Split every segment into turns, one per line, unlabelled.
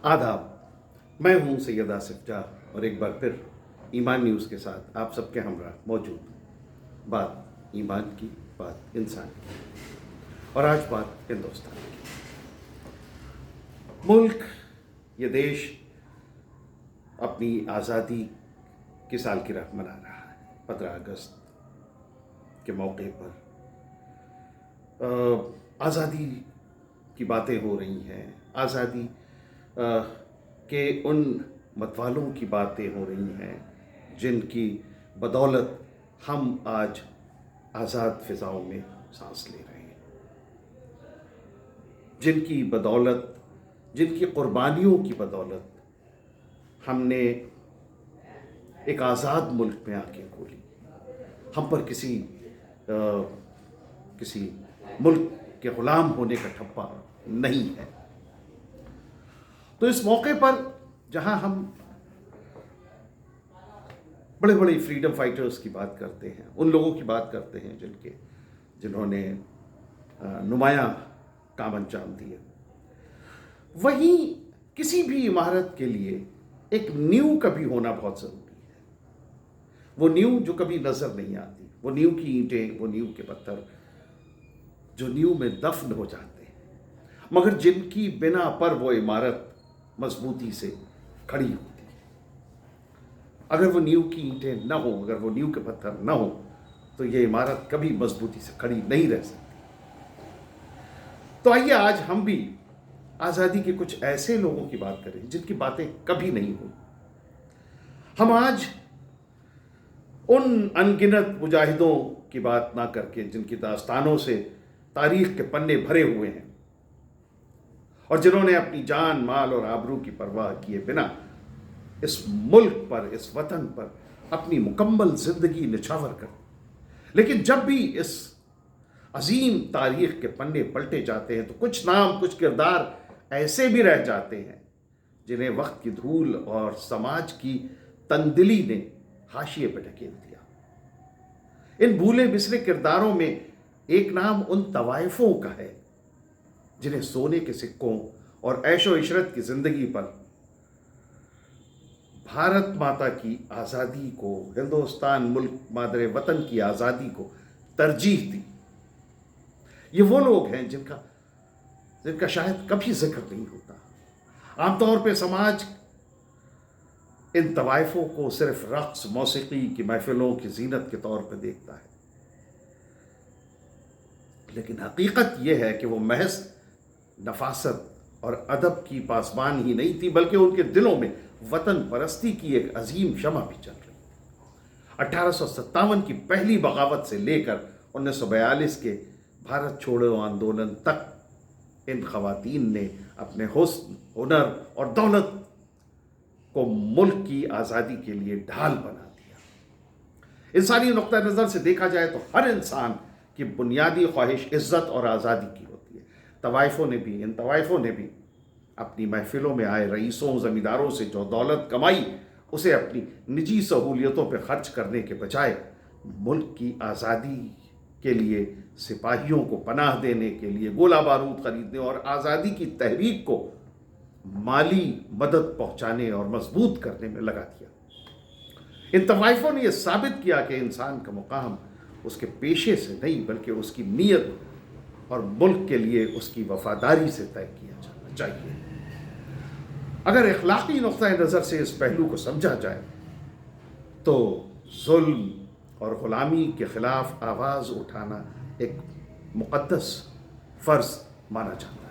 आदाब, मैं हूं सैयद आसिफ जा और एक बार फिर ईमान न्यूज़ के साथ आप सबके हमरा मौजूद। बात ईमान की, बात इंसान की, और आज बात हिंदुस्तान की। मुल्क, ये देश अपनी आज़ादी की सालगिरह मना रहा है। 15 अगस्त के मौके पर आज़ादी की बातें हो रही हैं, आज़ादी के उन मतवालों की बातें हो रही हैं जिनकी बदौलत हम आज आज़ाद फ़िज़ाओं में सांस ले रहे हैं, जिनकी बदौलत, जिनकी कुर्बानियों की बदौलत हमने एक आज़ाद मुल्क में आंखें खोली। हम पर किसी मुल्क के ग़ुलाम होने का ठप्पा नहीं है। तो इस मौके पर जहां हम बड़े बड़े फ्रीडम फाइटर्स की बात करते हैं, उन लोगों की बात करते हैं जिन्होंने नुमायां काम अंजाम दिए, वहीं किसी भी इमारत के लिए एक नींव का भी होना बहुत ज़रूरी है। वो नींव जो कभी नज़र नहीं आती, वो नींव की ईंटें, वो नींव के पत्थर जो नींव में दफन हो जाते हैं, मगर जिनकी बिना पर वो इमारत मजबूती से खड़ी होती है। अगर वो नींव की ईंटें न हो, अगर वो नींव के पत्थर न हो, तो ये इमारत कभी मजबूती से खड़ी नहीं रह सकती। तो आइए आज हम भी आज़ादी के कुछ ऐसे लोगों की बात करें जिनकी बातें कभी नहीं हुई। हम आज उन अनगिनत मुजाहिदों की बात ना करके जिनकी दास्तानों से तारीख के पन्ने भरे हुए हैं और जिन्होंने अपनी जान, माल और आबरू की परवाह किए बिना इस मुल्क पर, इस वतन पर अपनी मुकम्मल जिंदगी निछावर कर, लेकिन जब भी इस अजीम तारीख के पन्ने पलटे जाते हैं तो कुछ नाम, कुछ किरदार ऐसे भी रह जाते हैं जिन्हें वक्त की धूल और समाज की तंदिली ने हाशिए पर ढकेल दिया। इन भूले बिसरे किरदारों में एक नाम उन तवाइफों का है जिन्हें सोने के सिक्कों और ऐशो इशरत की जिंदगी पर भारत माता की आज़ादी को, हिंदुस्तान मुल्क मादरे वतन की आज़ादी को तरजीह दी। ये वो लोग हैं जिनका शायद कभी जिक्र नहीं होता। आमतौर पे समाज इन तवाइफों को सिर्फ रक्स, मौसीकी की महफिलों की जीनत के तौर पर देखता है, लेकिन हकीकत यह है कि वो महज नफासत और अदब की पासबान ही नहीं थी, बल्कि उनके दिलों में वतन परस्ती की एक अजीम शमा भी चल रही। 1857 की पहली बगावत से लेकर 1942 के भारत छोड़ो आंदोलन तक इन खवातीन ने अपने हुस्न, हुनर और दौलत को मुल्क की आज़ादी के लिए ढाल बना दिया। इंसानी नुक्ता नज़र से देखा जाए तो हर इंसान की बुनियादी ख्वाहिश इज्जत और आज़ादी की होती है। इन तवाइफों ने भी अपनी महफिलों में आए रईसों, ज़मींदारों से जो दौलत कमाई, उसे अपनी निजी सहूलियतों पर खर्च करने के बजाय मुल्क की आज़ादी के लिए, सिपाहियों को पनाह देने के लिए, गोला बारूद खरीदने और आज़ादी की तहरीक को माली मदद पहुंचाने और मजबूत करने में लगा दिया। इन तवाइफों ने यह साबित किया कि इंसान का मुकाम उसके पेशे से नहीं, बल्कि उसकी नीयत और मुल्क के लिए उसकी वफादारी से तय किया जाना चाहिए। अगर इखलाकी नुक्ता नज़र से इस पहलू को समझा जाए तो जुल्म और ग़ुलामी के ख़िलाफ़ आवाज़ उठाना एक मुक़द्दस फ़र्ज़ माना जाता है।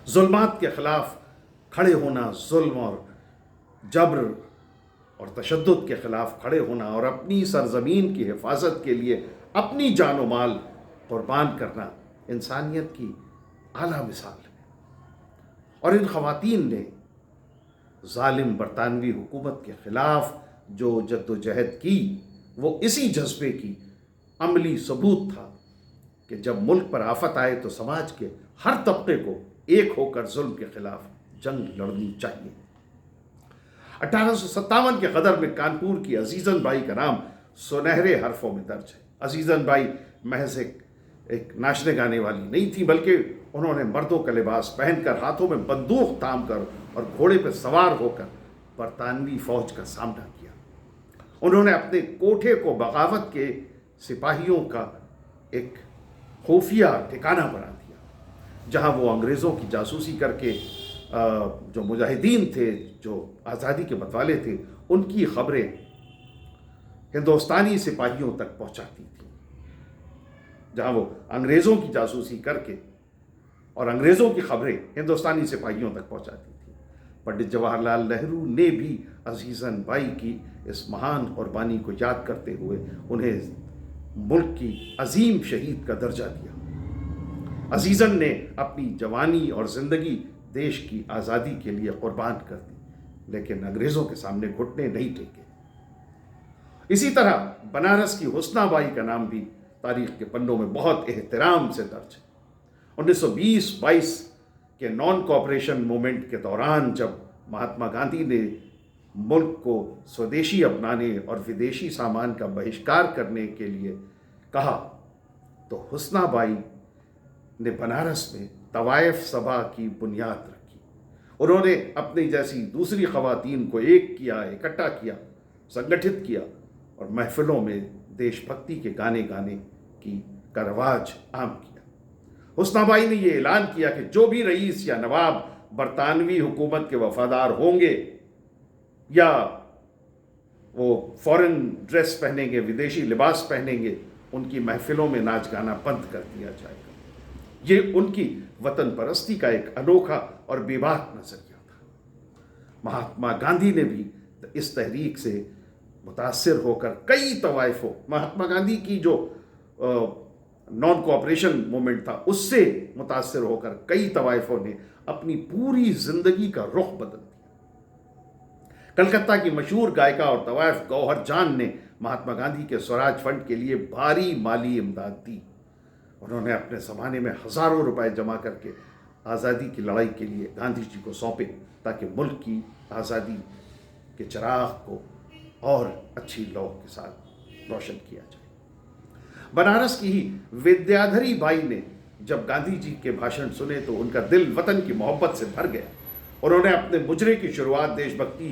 जुल्मात के ख़िलाफ़ खड़े होना, जुल्म और जबर और तशद्दुद के ख़िलाफ़ खड़े होना और अपनी सरज़मीन की हिफाजत के लिए अपनी जान व माल कुर्बान करना इंसानियत की आला मिसाल है। और इन ख़वातीन ने ज़ालिम बरतानवी हुकूमत के ख़िलाफ़ जो जद्दोजहद की, वो इसी जज्बे की अमली सबूत था कि जब मुल्क पर आफत आए तो समाज के हर तबके को एक होकर जुल्म के ख़िलाफ़ जंग लड़नी चाहिए। 1857 के ग़दर में कानपुर की अजीज़न बाई का नाम सुनहरे हरफों में दर्ज है। अजीज़न बाई महज एक नाचने गाने वाली नहीं थी, बल्कि उन्होंने मर्दों का लिबास पहनकर, हाथों में बंदूक थाम कर और घोड़े पर सवार होकर बरतानवी फौज का सामना किया। उन्होंने अपने कोठे को बगावत के सिपाहियों का एक खुफिया ठिकाना बना दिया, जहां वो अंग्रेज़ों की जासूसी करके जो मुजाहिदीन थे, जो आज़ादी के मतवाले थे, उनकी खबरें हिंदुस्तानी सिपाहियों तक पहुंचाती थी। जहां वो अंग्रेज़ों की जासूसी करके और अंग्रेज़ों की खबरें हिंदुस्तानी सिपाहियों तक पहुंचाती थी। पंडित जवाहरलाल नेहरू ने भी अजीज़न भाई की इस महान कुर्बानी को याद करते हुए उन्हें मुल्क की अजीम शहीद का दर्जा दिया। अजीज़न ने अपनी जवानी और ज़िंदगी देश की आज़ादी के लिए कुर्बान कर दी, लेकिन अंग्रेज़ों के सामने घुटने नहीं टेके। इसी तरह बनारस की हुस्नाबाई का नाम भी तारीख के पन्नों में बहुत एहतराम से दर्ज है। 1920-22 के नॉन कॉपरेशन मूवमेंट के दौरान जब महात्मा गांधी ने मुल्क को स्वदेशी अपनाने और विदेशी सामान का बहिष्कार करने के लिए कहा, तो हुस्नाबाई ने बनारस में तवाइफ सभा की बुनियाद रखी। उन्होंने अपनी जैसी दूसरी खवातीन को एक किया, इकट्ठा किया, संगठित किया और महफिलों में देशभक्ति के गाने गाने का रवाज आम किया। हुस्नाबाई ने यह ऐलान किया कि जो भी रईस या नवाब बरतानवी हुकूमत के वफादार होंगे या वो फॉरेन ड्रेस पहनेंगे, विदेशी लिबास पहनेंगे, उनकी महफिलों में नाच गाना बंद कर दिया जाएगा। ये उनकी वतन परस्ती का एक अनोखा और बेबाक नजरिया था। महात्मा गांधी ने भी इस तहरीक से मुतासिर होकर कई तवाइफों, महात्मा गांधी की जो नॉन कोऑपरेशन मूवमेंट था उससे मुतासिर होकर कई तवाइफों ने अपनी पूरी जिंदगी का रुख बदल दिया। कलकत्ता की मशहूर गायिका और तवाइफ गौहर जान ने महात्मा गांधी के स्वराज फंड के लिए भारी माली इमदाद दी। उन्होंने अपने ज़माने में हज़ारों रुपए जमा करके आज़ादी की लड़ाई के लिए गांधी जी को सौंपे, ताकि मुल्क की आज़ादी के चिराग को और अच्छी लौ के साथ रोशन किया जाए। बनारस की ही विद्याधरी बाई ने जब गांधी जी के भाषण सुने तो उनका दिल वतन की मोहब्बत से भर गया। उन्होंने अपने मुजरे की शुरुआत देशभक्ति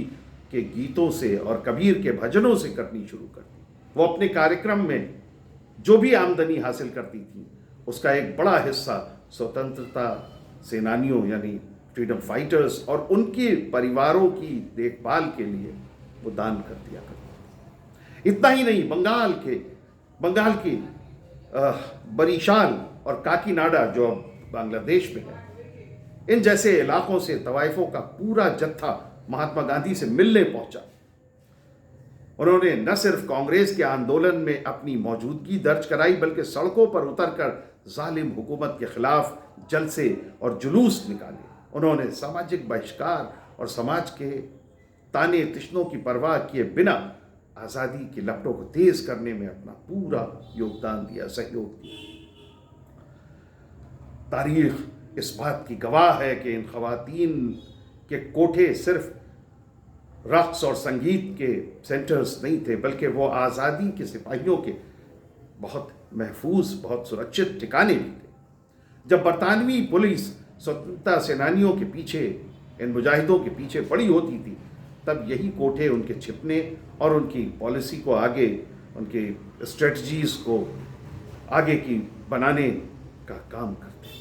के गीतों से और कबीर के भजनों से करनी शुरू कर दी। वो अपने कार्यक्रम में जो भी आमदनी हासिल करती थी उसका एक बड़ा हिस्सा स्वतंत्रता सेनानियों यानी फ्रीडम फाइटर्स और उनके परिवारों की देखभाल के लिए वो दान कर दिया करती। इतना ही नहीं, बंगाल की बरिशाल और काकीनाडा जो अब बांग्लादेश में है, इन जैसे इलाकों से तवाइफों का पूरा जत्था महात्मा गांधी से मिलने पहुंचा। उन्होंने न सिर्फ कांग्रेस के आंदोलन में अपनी मौजूदगी दर्ज कराई, बल्कि सड़कों पर उतरकर जालिम हुकूमत के खिलाफ जलसे और जुलूस निकाले। उन्होंने सामाजिक बहिष्कार और समाज के ताने तिश्नों की परवाह किए बिना आज़ादी की लपटों को तेज करने में अपना पूरा योगदान दिया, सहयोग दिया। तारीख इस बात की गवाह है कि इन खवातीन के कोठे सिर्फ रक्स और संगीत के सेंटर्स नहीं थे, बल्कि वो आज़ादी के सिपाहियों के बहुत महफूज, बहुत सुरक्षित ठिकाने भी थे। जब बरतानवी पुलिस स्वतंत्रता सेनानियों के पीछे, इन मुजाहिदों के पीछे पड़ी होती थी, तब यही कोठे उनके छिपने और उनकी पॉलिसी को आगे, उनकी स्ट्रेटजीज़ को आगे की बनाने का काम करते थे।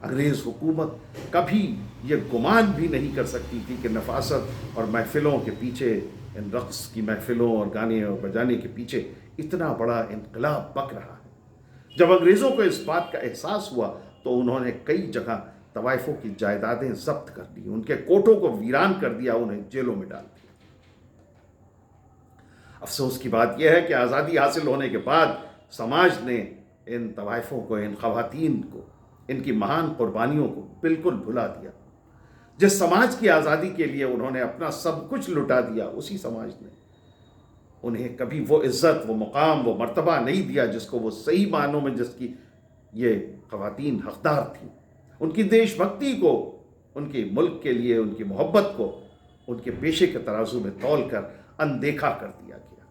अंग्रेज़ हुकूमत कभी ये गुमान भी नहीं कर सकती थी कि नफासत और महफिलों के पीछे, इन रक़्स की महफिलों और गाने और बजाने के पीछे इतना बड़ा इनकलाब पक रहा है। जब अंग्रेज़ों को इस बात का एहसास हुआ तो उन्होंने कई जगह तवाइफों की जायदादें जब्त कर दी, उनके कोठों को वीरान कर दिया, उन्हें जेलों में डाल दिया। अफसोस की बात यह है कि आज़ादी हासिल होने के बाद समाज ने इन तवाइफों को, इन खवातीन को, इनकी महान कुर्बानियों को बिल्कुल भुला दिया। जिस समाज की आज़ादी के लिए उन्होंने अपना सब कुछ लुटा दिया, उसी समाज ने उन्हें कभी वो इज़्ज़त, वो मुकाम, वो मर्तबा नहीं दिया जिसको वो सही मानों में, जिसकी ये खवातीन हकदार थी। उनकी देशभक्ति को, उनके मुल्क के लिए उनकी मोहब्बत को उनके पेशे के तराजू में तौल कर अनदेखा कर दिया गया।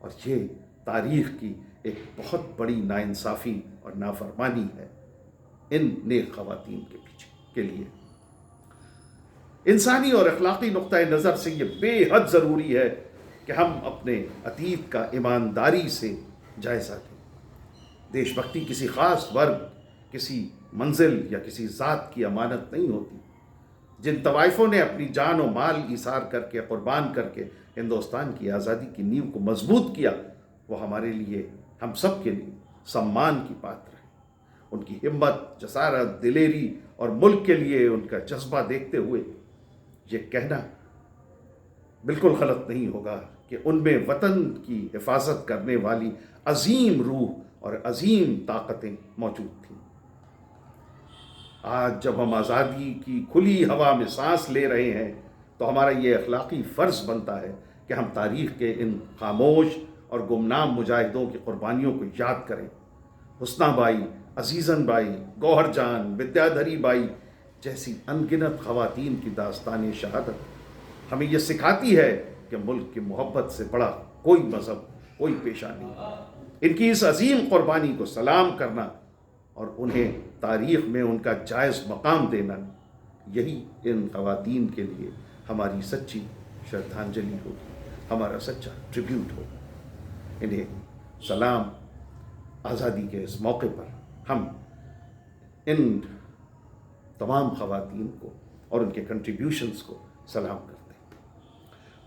और ये तारीख़ की एक बहुत बड़ी नाइंसाफ़ी اور نافرمانی ہے ان نیک خواتین کے پیچھے کے لیے۔ انسانی اور اخلاقی نقطۂ نظر سے یہ بے حد ضروری ہے کہ ہم اپنے عتیق کا ایمانداری سے جائزہ لیں۔ دیش بھکتی کسی خاص ورگ، کسی منزل یا کسی ذات کی امانت نہیں ہوتی۔ جن طوائفوں نے اپنی جان و مال ایثار کر کے، قربان کر کے ہندوستان کی آزادی کی نیو کو مضبوط کیا، وہ ہمارے لیے، ہم سب کے لیے سمان کی پاتر ہیں۔ ان کی ہمت، جسارت، دلیری اور ملک کے لیے ان کا جذبہ دیکھتے ہوئے یہ کہنا بالکل غلط نہیں ہوگا کہ ان میں وطن کی حفاظت کرنے والی عظیم روح اور عظیم طاقتیں موجود تھیں۔ آج جب ہم آزادی کی کھلی ہوا میں سانس لے رہے ہیں تو ہمارا یہ اخلاقی فرض بنتا ہے کہ ہم تاریخ کے ان خاموش اور گمنام مجاہدوں کی قربانیوں کو یاد کریں۔ حسنہ بائی، عزیزن بائی، گوہر جان، ودیادھری بائی جیسی انگنت خواتین کی داستان شہادت ہمیں یہ سکھاتی ہے کہ ملک کی محبت سے بڑا کوئی مذہب، کوئی پیشہ نہیں۔ ان کی اس عظیم قربانی کو سلام کرنا اور انہیں تاریخ میں ان کا جائز مقام دینا، یہی ان خواتین کے لیے ہماری سچی شردھانجلی ہوگی، ہمارا سچا ٹریبیوٹ ہوگا۔ انہیں سلام۔ آزادی کے اس موقع پر ہم ان تمام خواتین کو اور ان کے کنٹریبیوشنز کو سلام کرتے ہیں۔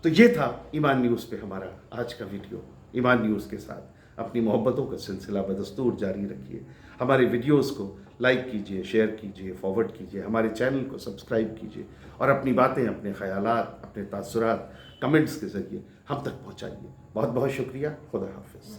تو یہ تھا ایمان نیوز پہ ہمارا آج کا ویڈیو۔ ایمان نیوز کے ساتھ اپنی محبتوں کا سلسلہ بدستور جاری رکھیے۔ ہمارے ویڈیوز کو لائک کیجیے، شیئر کیجیے، فارورڈ کیجیے، ہمارے چینل کو سبسکرائب کیجیے اور اپنی باتیں، اپنے خیالات، اپنے تاثرات کمنٹس کے ذریعے ہم تک پہنچائیے۔ بہت بہت شکریہ۔ خدا حافظ۔